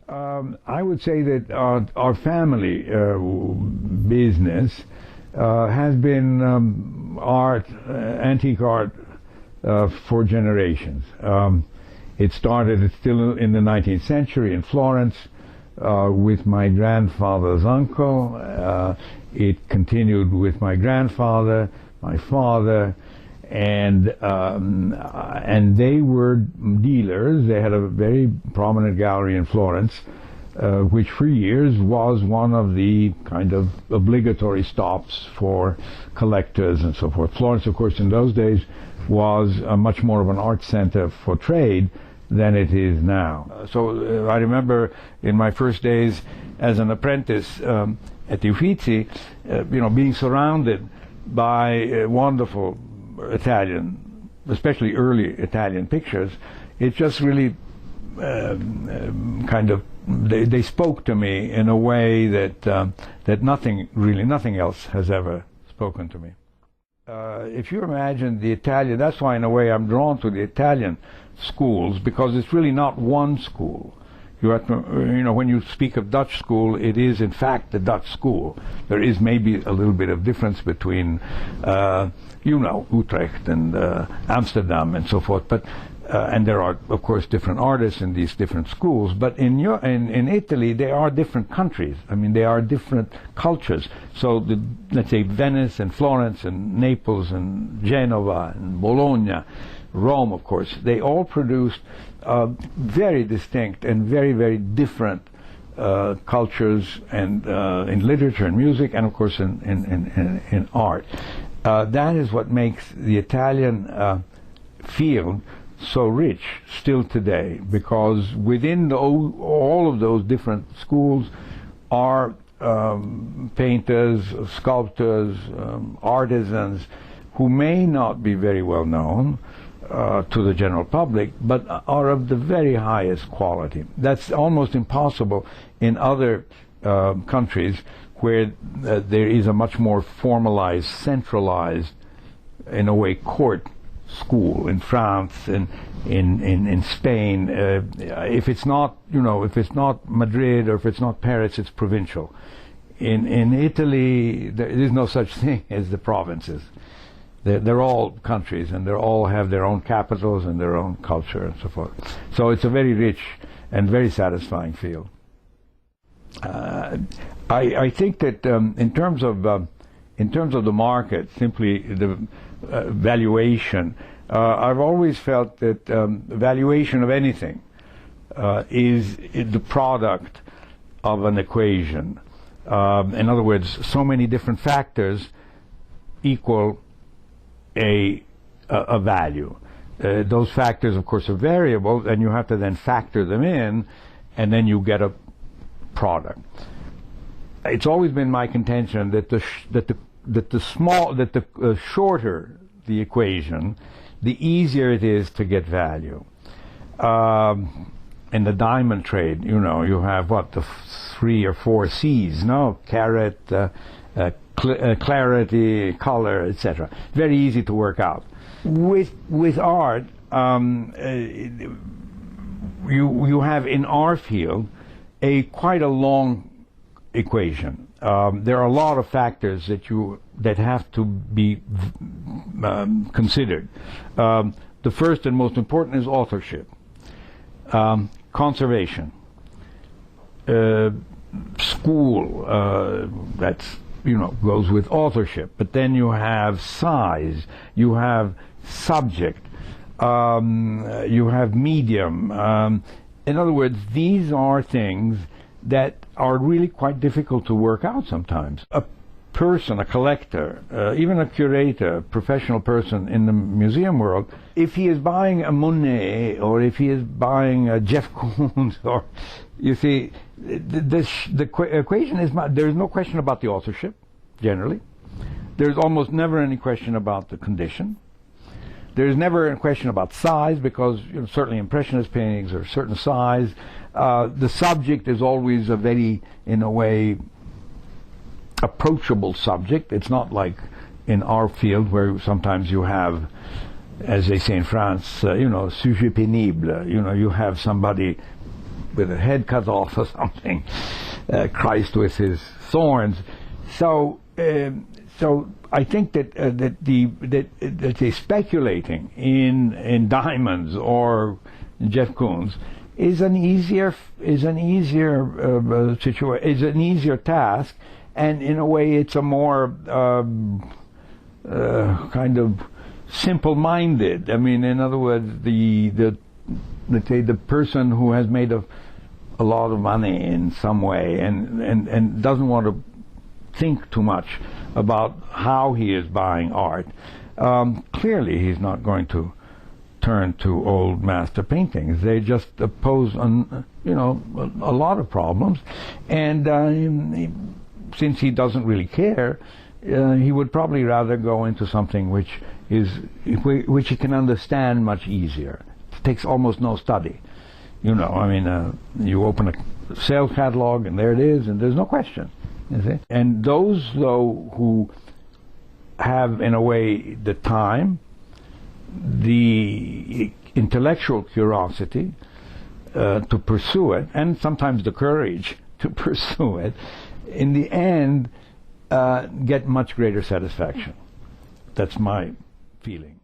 I would say that our family business has been art, antique art, for generations. It started still in the 19th century in Florence with my grandfather's uncle. It continued with my grandfather, my father, and they were dealers. They had a very prominent gallery in Florence, which for years was one of the kind of obligatory stops for collectors and so forth. Florence, of course, in those days was much more of an art center for trade than it is now. So I remember in my first days as an apprentice at the Uffizi, being surrounded by wonderful Italian, especially early Italian pictures. It just really kind of they spoke to me in a way that nothing else has ever spoken to me. If you imagine the Italian, that's why in a way I'm drawn to the Italian schools, because it's really not one school. You have to, when you speak of Dutch school, it is in fact the Dutch school. There is maybe a little bit of difference between, Utrecht and Amsterdam and so forth, but and there are, of course, different artists in these different schools. But in Italy, they are different countries. I mean, they are different cultures. So let's say Venice and Florence and Naples and Genova and Bologna, Rome, of course, they all produced very distinct and very, very different cultures, and in literature and music, and of course in art. That is what makes the Italian field so rich still today, because within all of those different schools are painters, sculptors, artisans who may not be very well known to the general public, but are of the very highest quality. That's almost impossible in other countries where there is a much more formalized, centralized, in a way, court school. In France and in Spain, if it's not Madrid or if it's not Paris, it's provincial. In Italy, there is no such thing as the provinces. They're all countries, and they all have their own capitals and their own culture and so forth. So it's a very rich and very satisfying field. I think that in terms of the market, simply the valuation, I've always felt that valuation of anything is the product of an equation. In other words, so many different factors equal a value. Those factors, of course, are variable, and you have to then factor them in, and then you get a product. It's always been my contention that the shorter the equation, the easier it is to get value. In the diamond trade, you have the 3 or 4 C's, carat, clarity, color, etc. Very easy to work out. With art, you have in our field quite a long equation. There are a lot of factors that have to be considered. The first and most important is authorship, conservation, school. That's goes with authorship. But then you have size, you have subject, you have medium. In other words, these are things that are really quite difficult to work out sometimes. A person, a collector, even a curator, professional person in the museum world, if he is buying a Monet or if he is buying a Jeff Koons, or you see, the equation is there's no question about the authorship, generally. There's almost never any question about the condition. There's never a question about size, because certainly Impressionist paintings are a certain size. The subject is always a very, in a way, approachable subject. It's not like in our field where sometimes you have, as they say in France, sujet pénible. You have somebody with a head cut off or something, Christ with his thorns. So I think that speculating in diamonds or Jeff Koons is an easier task, and in a way it's a more kind of simple-minded. I mean, in other words, let's say the person who has made a lot of money in some way and doesn't want to think too much about how he is buying art, clearly he's not going to turn to old master paintings. They just pose a lot of problems, and since he doesn't really care, he would probably rather go into something which he can understand much easier. It takes almost no study. You open a sales catalog and there it is, and there's no question. You see? And those, though, who have, in a way, the time, the intellectual curiosity to pursue it, and sometimes the courage to pursue it, in the end, get much greater satisfaction. That's my feeling.